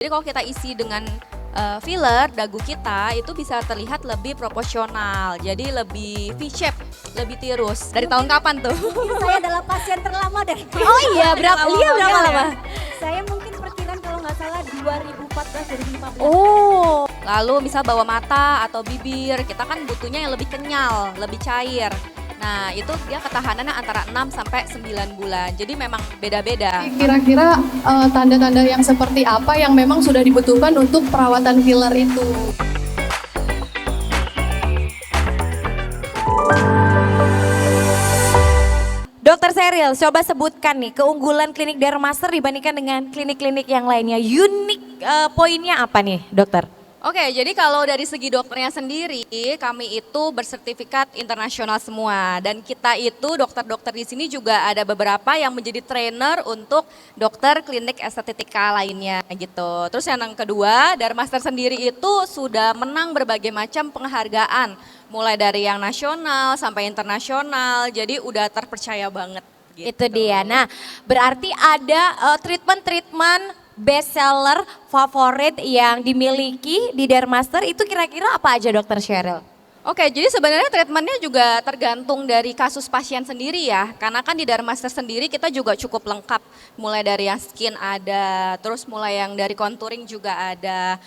Jadi kalau kita isi dengan filler, dagu kita itu bisa terlihat lebih proporsional. Jadi lebih V-shape, lebih tirus. Dari tahun kapan tuh? Saya adalah pasien terlama dari Oh iya, berapa lama? Saya mungkin perkiraan kalau nggak salah 2014 2015. Oh, Lalu misal bawah mata atau bibir, kita kan butuhnya yang lebih kenyal, lebih cair. Nah itu dia ketahanannya antara 6 sampai 9 bulan. Jadi memang beda-beda. Kira-kira tanda-tanda yang seperti apa yang memang sudah dibutuhkan untuk perawatan filler itu? Dokter Sheryl, coba sebutkan nih keunggulan klinik Dermaster dibandingkan dengan klinik-klinik yang lainnya. Unik poinnya apa nih, dokter? Oke, jadi kalau dari segi dokternya sendiri, kami itu bersertifikat internasional semua. Dan kita itu dokter-dokter di sini juga ada beberapa yang menjadi trainer untuk dokter klinik estetika lainnya gitu. Terus yang kedua, Dermaster sendiri itu sudah menang berbagai macam penghargaan. Mulai dari yang nasional sampai internasional, jadi udah terpercaya banget. Gitu. Itu dia. Nah, berarti ada treatment-treatment best seller favorit yang dimiliki di Dermaster itu kira-kira apa aja dokter Sheryl? Oke, jadi sebenarnya treatmentnya juga tergantung dari kasus pasien sendiri ya. Karena kan di Dermaster sendiri kita juga cukup lengkap. Mulai dari yang skin ada, terus mulai yang dari contouring juga ada.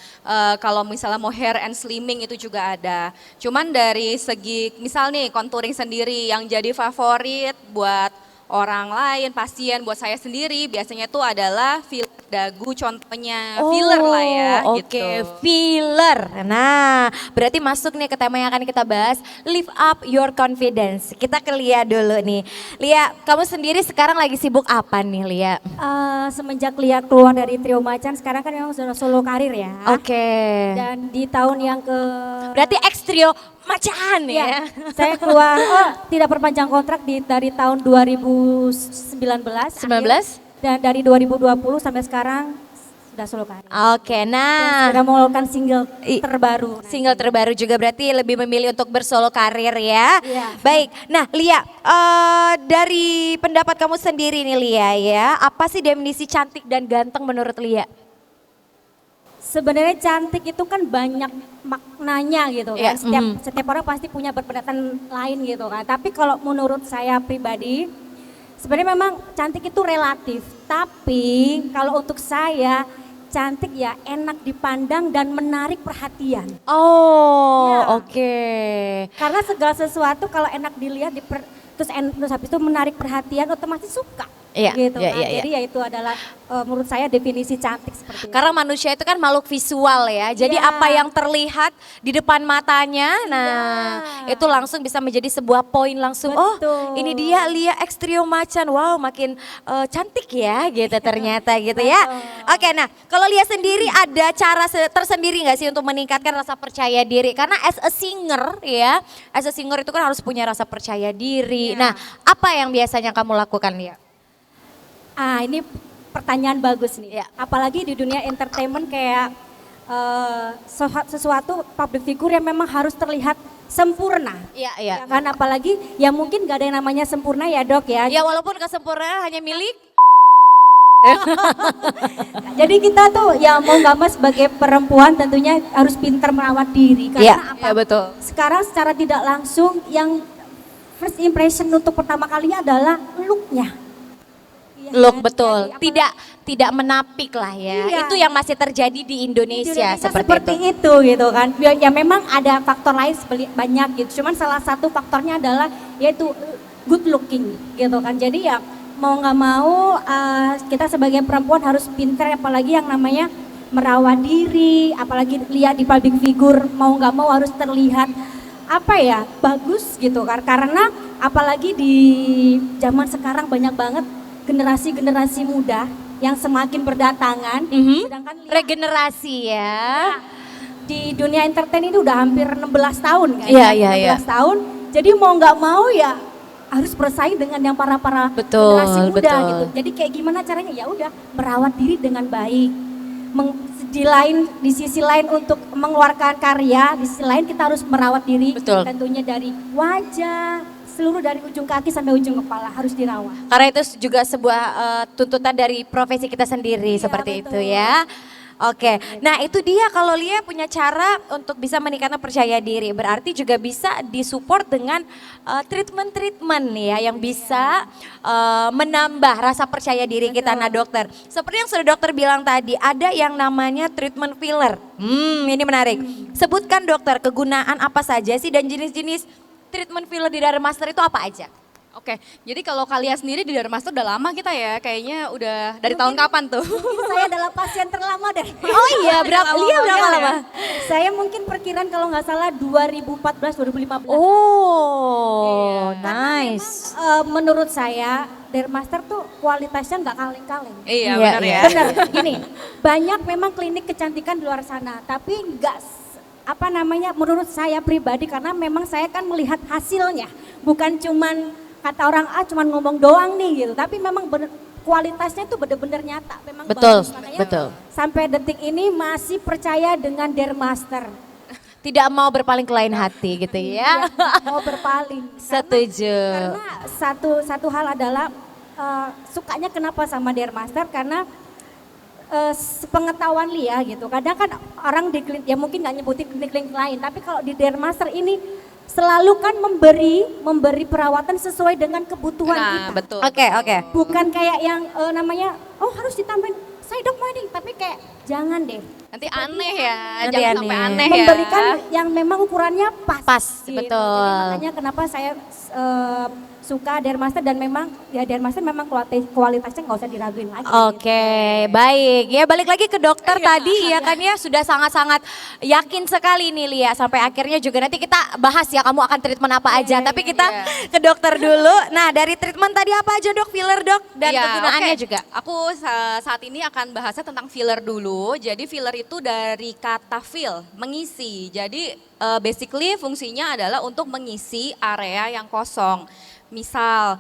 Kalau misalnya mau hair and slimming itu juga ada. Cuman dari segi misal nih contouring sendiri yang jadi favorit buat orang lain, pasien, buat saya sendiri biasanya itu adalah filler dagu contohnya, filler lah ya Oke, gitu. filler. Nah, berarti masuk nih ke tema yang akan kita bahas, lift up your confidence. Kita ke Lia dulu nih. Lia, kamu sendiri sekarang lagi sibuk apa nih Lia? Semenjak Lia keluar dari Trio Macan, sekarang kan memang sudah solo karir ya. Oke. Dan di tahun yang ke Berarti ex trio Macan ya, ya? saya keluar tidak perpanjang kontrak dari tahun 2019. 19? Dan dari 2020 sampai sekarang sudah solo karir. Oke, nah. Sudah mengeluarkan single terbaru. Single terbaru juga berarti lebih memilih untuk bersolo karir ya. Iya. Baik, nah Lia, dari pendapat kamu sendiri nih Lia ya, apa sih definisi cantik dan ganteng menurut Lia? Sebenarnya cantik itu kan banyak maknanya gitu Iya, kan. Setiap orang pasti punya berpendapat lain gitu kan. Tapi kalau menurut saya pribadi, sebenarnya memang cantik itu relatif. Tapi kalau untuk saya, cantik ya enak dipandang dan menarik perhatian. Oh, Ya. oke. Karena segala sesuatu kalau enak dilihat, terus habis itu menarik perhatian, otomatis suka. Iya, Gitu iya, kan. iya, iya. Jadi ya itu adalah menurut saya definisi cantik seperti itu. Karena manusia itu kan makhluk visual ya. Jadi Iya. apa yang terlihat di depan matanya, nah Iya. itu langsung bisa menjadi sebuah poin langsung. Oh, Betul. ini dia Lia ex trio Macan. Wow, makin cantik ya gitu ternyata gitu ya. Oke, nah kalau Lia sendiri ada cara tersendiri nggak sih untuk meningkatkan rasa percaya diri? Karena as a singer ya, as a singer itu kan harus punya rasa percaya diri. Iya. Nah, apa yang biasanya kamu lakukan Lia? Ini pertanyaan bagus nih. Ya. Apalagi di dunia entertainment kayak sesuatu public figure yang memang harus terlihat sempurna. Iya, iya. Ya kan apalagi ya mungkin gak ada yang namanya sempurna ya dok ya. Ya walaupun kesempurnaan hanya milik. Jadi kita tuh ya mau gak mau sebagai perempuan tentunya harus pintar merawat diri. Iya, Karena apa? ya betul. Sekarang secara tidak langsung yang first impression untuk pertama kalinya adalah looknya. Iya Look kan? betul, Jadi tidak menapik lah ya. Iya. Itu yang masih terjadi di Indonesia, seperti itu. itu gitu kan. Ya memang ada faktor lain banyak gitu. Cuman salah satu faktornya adalah yaitu good looking gitu kan. Jadi ya mau nggak mau kita sebagai perempuan harus pintar apalagi yang namanya merawat diri, apalagi lihat di public figure mau nggak mau harus terlihat apa ya bagus gitu kan. Karena apalagi di zaman sekarang banyak banget generasi muda yang semakin berdatangan, sedangkan Regenerasi ya. di dunia entertain ini udah hampir 16 tahun kan? Iya, ya, iya, 16 tahun. Jadi mau nggak mau ya harus bersaing dengan yang para Betul, generasi muda betul. gitu. Jadi kayak gimana caranya? Ya udah merawat diri dengan baik. Di sisi lain untuk mengeluarkan karya, di sisi lain kita harus merawat diri Betul. tentunya dari wajah, seluruh dari ujung kaki sampai ujung kepala harus dirawat. Karena itu juga sebuah tuntutan dari profesi kita sendiri Iya, seperti betul. itu ya. Oke, nah itu dia kalau Lia punya cara untuk bisa meningkatkan percaya diri. Berarti juga bisa disupport dengan treatment-treatment ya yang bisa menambah rasa percaya diri kita. Nah dokter, seperti yang sudah dokter bilang tadi, ada yang namanya treatment filler. Ini menarik. Sebutkan dokter, kegunaan apa saja sih dan jenis-jenis treatment filler di Dermaster itu apa aja? Oke, jadi kalau kalian sendiri di Dermaster udah lama kita ya, kayaknya udah dari tahun kapan tuh? Mungkin saya adalah pasien terlama dari. Oh iya, berapa lama? Saya mungkin perkiraan kalau nggak salah 2014 2015. Oh, Karena nice. memang, menurut saya Dermaster tuh kualitasnya nggak kaleng-kaleng. Iya Iya, benar iya. ya. Benar, gini, banyak memang klinik kecantikan di luar sana, tapi menurut saya pribadi karena memang saya kan melihat hasilnya, bukan cuman kata orang cuman ngomong doang nih gitu, tapi memang kualitasnya itu benar-benar nyata, memang Betul, bagus. Makanya betul. sampai detik ini masih percaya dengan Dermaster. Tidak mau berpaling ke lain hati gitu ya. Mau berpaling. Setuju. Karena satu hal adalah sukanya kenapa sama Dermaster karena sepengetahuan Lia gitu. Kadang kan orang di klinik ya mungkin nggak nyebutin klinik lain, tapi kalau di Dermaster ini selalu kan memberi perawatan sesuai dengan kebutuhan Nah, kita. betul. Oke. Bukan kayak yang harus ditambahin saya dok mau ini, tapi kayak jangan deh. Nanti aneh ya, Nanti jangan aneh. sampai aneh ya. Memberikan yang memang ukurannya pas. Pas, gitu. betul. Jadi makanya kenapa saya suka Dermaster dan memang ya Dermaster memang kualitasnya nggak usah diraguin lagi. Oke, baik. Ya balik lagi ke dokter tadi ya kan ya sudah sangat-sangat yakin sekali nih Lia sampai akhirnya juga nanti kita bahas ya kamu akan treatment apa aja. Tapi kita ke dokter dulu. Nah dari treatment tadi apa aja dok? Filler dok dan Iya, kegunaannya oke. juga. Aku saat ini akan bahasnya tentang filler dulu. Jadi filler itu dari kata fill, mengisi. Jadi basically fungsinya adalah untuk mengisi area yang kosong. Misal,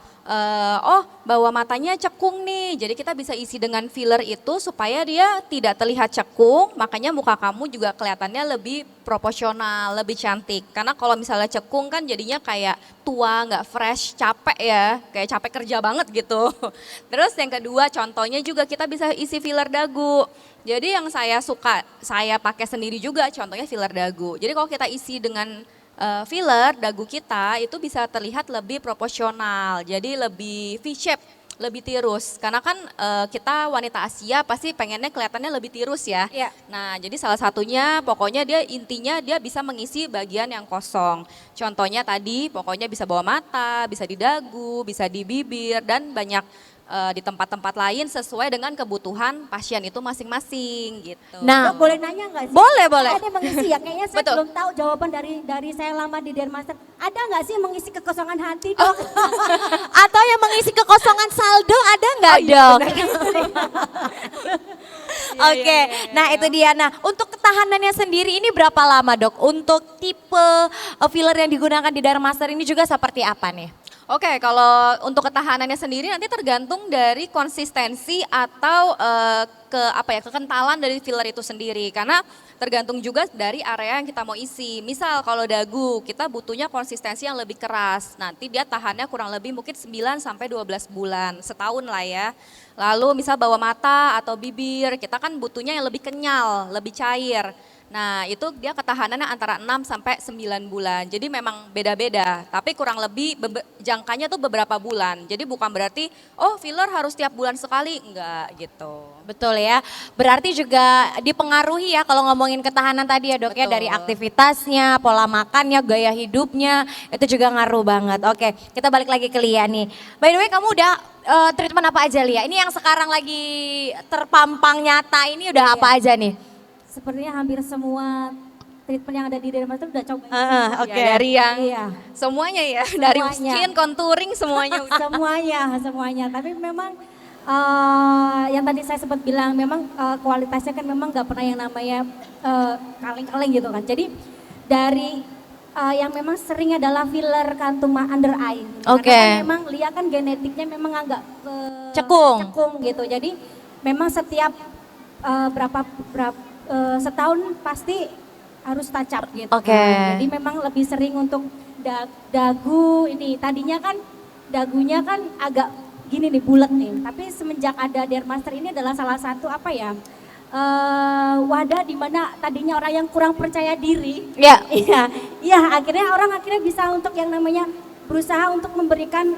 bawah matanya cekung nih, jadi kita bisa isi dengan filler itu supaya dia tidak terlihat cekung, makanya muka kamu juga kelihatannya lebih proporsional, lebih cantik. Karena kalau misalnya cekung kan jadinya kayak tua, nggak fresh, capek ya, kayak capek kerja banget gitu. Terus yang kedua contohnya juga kita bisa isi filler dagu. Jadi yang saya suka, saya pakai sendiri juga contohnya filler dagu. Jadi kalau kita isi dengan filler dagu kita itu bisa terlihat lebih proporsional, jadi lebih V-shape, lebih tirus. Karena kan kita wanita Asia pasti pengennya kelihatannya lebih tirus ya. Iya. Nah jadi salah satunya pokoknya intinya dia bisa mengisi bagian yang kosong. Contohnya tadi pokoknya bisa bawah mata, bisa di dagu, bisa di bibir dan banyak di tempat-tempat lain sesuai dengan kebutuhan pasien itu masing-masing gitu. Nah, Dok, boleh nanya nggak sih? Boleh, boleh. Ada yang mengisi ya, kayaknya saya Betul. belum tahu jawaban dari saya lama di Dermaster. Ada nggak sih yang mengisi kekosongan hati dok? atau yang mengisi kekosongan saldo ada nggak dok? Oke, nah itu dia. Nah untuk ketahanannya sendiri ini berapa lama dok? Untuk tipe filler yang digunakan di Dermaster ini juga seperti apa nih? Oke, kalau untuk ketahanannya sendiri nanti tergantung dari konsistensi atau kekentalan dari filler itu sendiri. Karena tergantung juga dari area yang kita mau isi. Misal kalau dagu, kita butuhnya konsistensi yang lebih keras. Nanti dia tahannya kurang lebih mungkin 9 sampai 12 bulan, setahun lah ya. Lalu misal bawah mata atau bibir, kita kan butuhnya yang lebih kenyal, lebih cair. Nah itu dia ketahanannya antara 6 sampai 9 bulan. Jadi memang beda-beda, tapi kurang lebih jangkanya tuh beberapa bulan. Jadi bukan berarti filler harus tiap bulan sekali, enggak gitu. Betul ya, berarti juga dipengaruhi ya kalau ngomongin ketahanan tadi ya dok ya Betul. dari aktivitasnya, pola makannya, gaya hidupnya itu juga ngaruh banget. Oke, kita balik lagi ke Lia nih. By the way kamu udah treatment apa aja Lia? Ini yang sekarang lagi terpampang nyata ini udah apa aja nih? Sepertinya hampir semua treatment yang ada di Dermaster udah coba. Oke. Ya, dari yang Iya. semuanya ya, dari Semuanya. skin, contouring semuanya udah. semuanya. Tapi memang yang tadi saya sempat bilang memang kualitasnya kan memang nggak pernah yang namanya kaleng-kaleng gitu kan. Jadi dari yang memang sering adalah filler kantung under eye. Oke. Karena kan memang Lia kan genetiknya memang agak Cekung. gitu. Jadi memang setiap setahun pasti harus touch up gitu. Oke. kan. Jadi memang lebih sering untuk dagu ini. Tadinya kan dagunya kan agak gini nih bulat nih. Tapi semenjak ada Dermaster ini adalah salah satu wadah di mana tadinya orang yang kurang percaya diri. Ya. Iya, akhirnya orang bisa untuk yang namanya berusaha untuk memberikan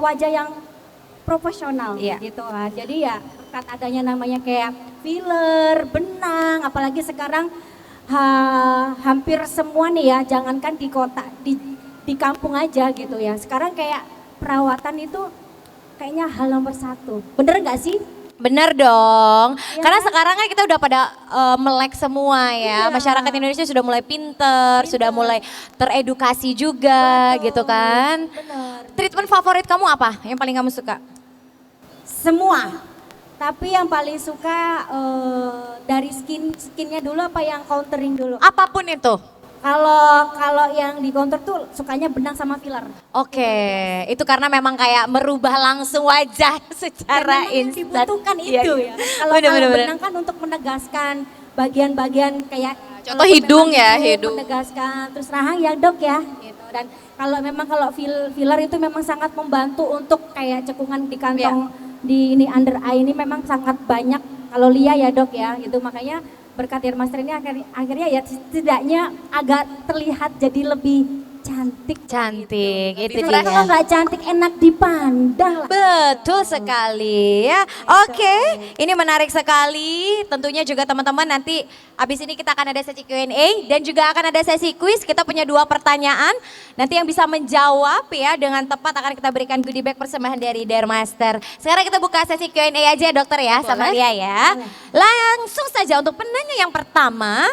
wajah yang profesional Iya. gitu kan. Jadi ya berkat adanya namanya kayak filler, benang, apalagi sekarang hampir semua nih ya, jangankan di kota, di kampung aja gitu ya. Sekarang kayak perawatan itu kayaknya hal nomor satu. Bener nggak sih? Bener dong, Iya karena kan? sekarang kan kita udah pada melek semua ya. Iya. Masyarakat Indonesia sudah mulai pinter, sudah mulai teredukasi juga gitu kan. Bener. Treatment favorit kamu apa? Yang paling kamu suka? Semua. Tapi yang paling suka dari skinnya dulu apa yang countering dulu? Apapun itu. Kalau yang di counter tuh sukanya benang sama filler. Oke, itu karena memang kayak merubah langsung wajah secara Dan memang yang instan. dibutuhkan Iya, itu iya. ya. Kalau Bener. benang kan untuk menegaskan bagian-bagian kayak Contoh kalau hidung benang ya, itu hidung. menegaskan, terus rahang ya dok ya gitu. Dan kalau filler itu memang sangat membantu untuk kayak cekungan di kantong di ini under eye ini memang sangat banyak kalau Lia ya dok ya gitu. Makanya berkat Dermaster ini akhirnya ya setidaknya agak terlihat jadi lebih cantik. Itu Karena kalau dia. nggak cantik enak dipandang lah. Betul sekali ya. Oke, ini menarik sekali. Tentunya juga teman-teman nanti abis ini kita akan ada sesi Q&A dan juga akan ada sesi quiz. Kita punya 2 pertanyaan. Nanti yang bisa menjawab ya dengan tepat akan kita berikan goodie bag persembahan dari Dermaster. Sekarang kita buka sesi Q&A aja dokter ya sama Lia ya. Langsung saja untuk penanya yang pertama.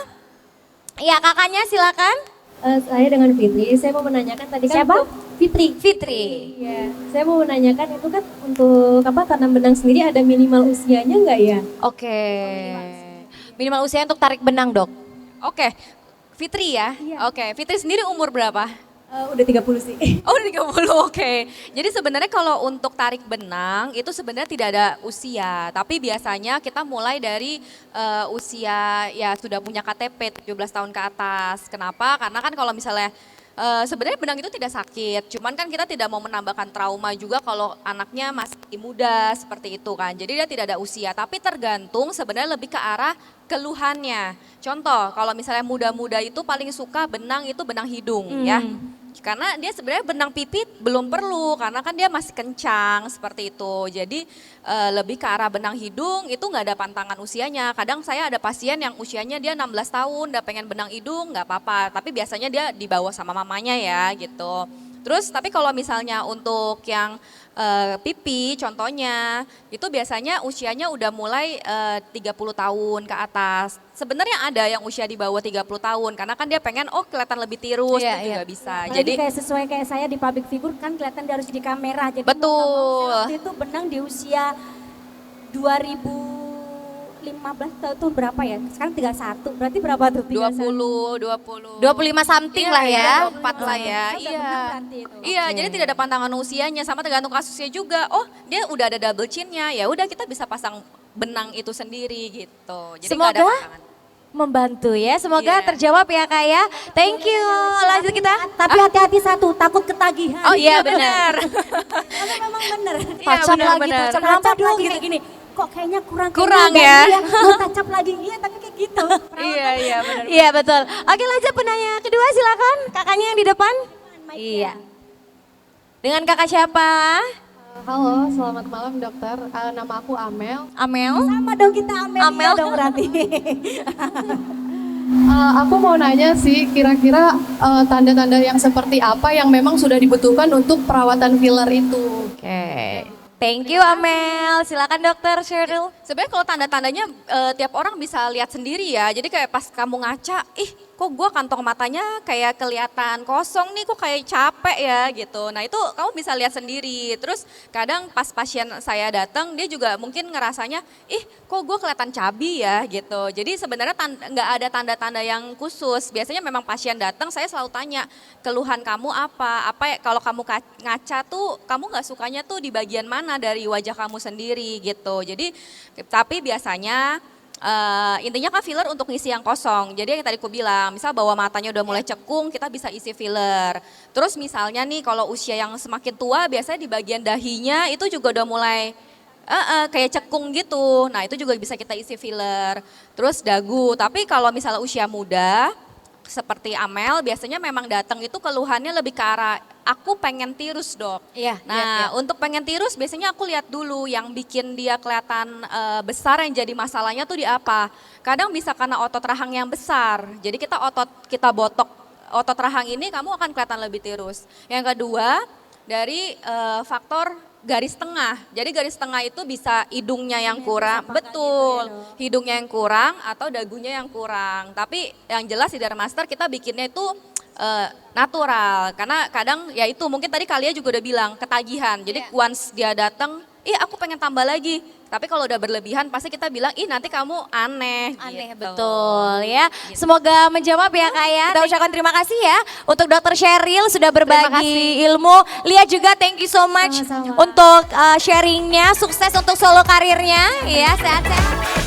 Ya kakaknya silakan. Saya dengan Fitri, saya mau menanyakan tadi kan Siapa? untuk Fitri. Fitri. Iya, saya mau menanyakan itu kan untuk tanam benang sendiri ada minimal usianya nggak ya? Oke. Minimal usia untuk tarik benang dok. Oke, Fitri ya. Oke, Fitri sendiri umur berapa? Udah 30 sih. Oh udah 30, oke. Jadi sebenarnya kalau untuk tarik benang itu sebenarnya tidak ada usia. Tapi biasanya kita mulai dari usia ya sudah punya KTP 17 tahun ke atas. Kenapa? Karena kan kalau misalnya sebenarnya benang itu tidak sakit. Cuman kan kita tidak mau menambahkan trauma juga kalau anaknya masih muda seperti itu kan. Jadi dia tidak ada usia. Tapi tergantung sebenarnya lebih ke arah keluhannya. Contoh kalau misalnya muda-muda itu paling suka benang itu benang hidung ya. Karena dia sebenarnya benang pipit belum perlu karena kan dia masih kencang seperti itu. Jadi lebih ke arah benang hidung itu nggak ada pantangan usianya. Kadang saya ada pasien yang usianya dia 16 tahun udah pengen benang hidung nggak apa-apa. Tapi biasanya dia dibawa sama mamanya ya gitu. Terus tapi kalau misalnya untuk yang pipi contohnya itu biasanya usianya udah mulai 30 tahun ke atas. Sebenarnya ada yang usia di bawah 30 tahun karena kan dia pengen kelihatan lebih tirus Iya, itu juga bisa. Apalagi Jadi kayak sesuai kayak saya di public figure kan kelihatan dia harus di kamera. Jadi Betul. mau nggak mau, saya waktu itu benang di usia 2015 tahun berapa ya? Sekarang 31. Berarti berapa tuh? 20 25 something lah ya. 24 lah ya. Saya udah Iya. benang berarti itu. Iya, jadi tidak ada pantangan usianya sama tergantung kasusnya juga. Oh, dia udah ada double chinnya. Ya udah kita bisa pasang benang itu sendiri gitu. Jadi nggak ada Semoga pantangan. membantu ya. Semoga Iya. terjawab ya Kak ya. Thank you. Lanjut kita. Tapi hati-hati satu, takut ketagihan. Oh iya benar. Tapi memang bener. Touch up benar, lagi, benar. touch up kenapa dong lagi gitu. gini. Kok kayaknya kurang Kurang kayaknya ya. ganti Mau tacap lagi. Iya, tapi kayak gitu. Iya, benar. Iya betul. Oke lanjut penanya kedua silakan. Kakaknya yang di depan. Iya. Dengan kakak siapa? Halo, selamat malam dokter. Nama aku Amel. Amel. Sama dong kita Amel, Amel. dong berarti. Aku mau nanya sih, kira-kira tanda-tanda yang seperti apa yang memang sudah dibutuhkan untuk perawatan filler itu? Oke. Thank you Amel. Silakan dokter Cheryl. Sebenarnya kalau tanda-tandanya tiap orang bisa lihat sendiri ya. Jadi kayak pas kamu ngaca, kok gue kantong matanya kayak kelihatan kosong nih, kok kayak capek ya gitu. Nah itu kamu bisa lihat sendiri. Terus kadang pas pasien saya datang dia juga mungkin ngerasanya, kok gue kelihatan cabi ya gitu. Jadi sebenarnya nggak ada tanda-tanda yang khusus. Biasanya memang pasien datang saya selalu tanya, keluhan kamu apa? Apa kalau kamu ngaca tuh kamu nggak sukanya tuh di bagian mana dari wajah kamu sendiri gitu. Jadi tapi biasanya intinya kan filler untuk ngisi yang kosong. Jadi yang tadi aku bilang, misal bawah matanya udah mulai cekung, kita bisa isi filler. Terus misalnya nih kalau usia yang semakin tua, biasanya di bagian dahinya itu juga udah mulai kayak cekung gitu. Nah itu juga bisa kita isi filler. Terus dagu, tapi kalau misalnya usia muda, seperti Amel biasanya memang datang itu keluhannya lebih ke arah aku pengen tirus dok. Iya. Nah untuk pengen tirus biasanya aku lihat dulu yang bikin dia kelihatan besar yang jadi masalahnya tuh di apa. Kadang bisa karena otot rahang yang besar. Jadi kita botok otot rahang ini kamu akan kelihatan lebih tirus. Yang kedua dari faktor garis tengah. Jadi garis tengah itu bisa hidungnya yang kurang, betul. Hidungnya yang kurang atau dagunya yang kurang. Tapi yang jelas di Dermaster kita bikinnya itu natural. Karena kadang ya itu mungkin tadi Kalia juga udah bilang ketagihan. Jadi once dia datang, aku pengen tambah lagi. Tapi kalau udah berlebihan pasti kita bilang, nanti kamu aneh. Aneh gitu. betul ya. Semoga menjawab ya Kak ya. Kita ucapkan terima kasih ya untuk Dr. Sheryl sudah berbagi ilmu. Lihat juga thank you so much Sama-sama. untuk sharingnya. Sukses untuk solo karirnya ya. Sehat-sehat.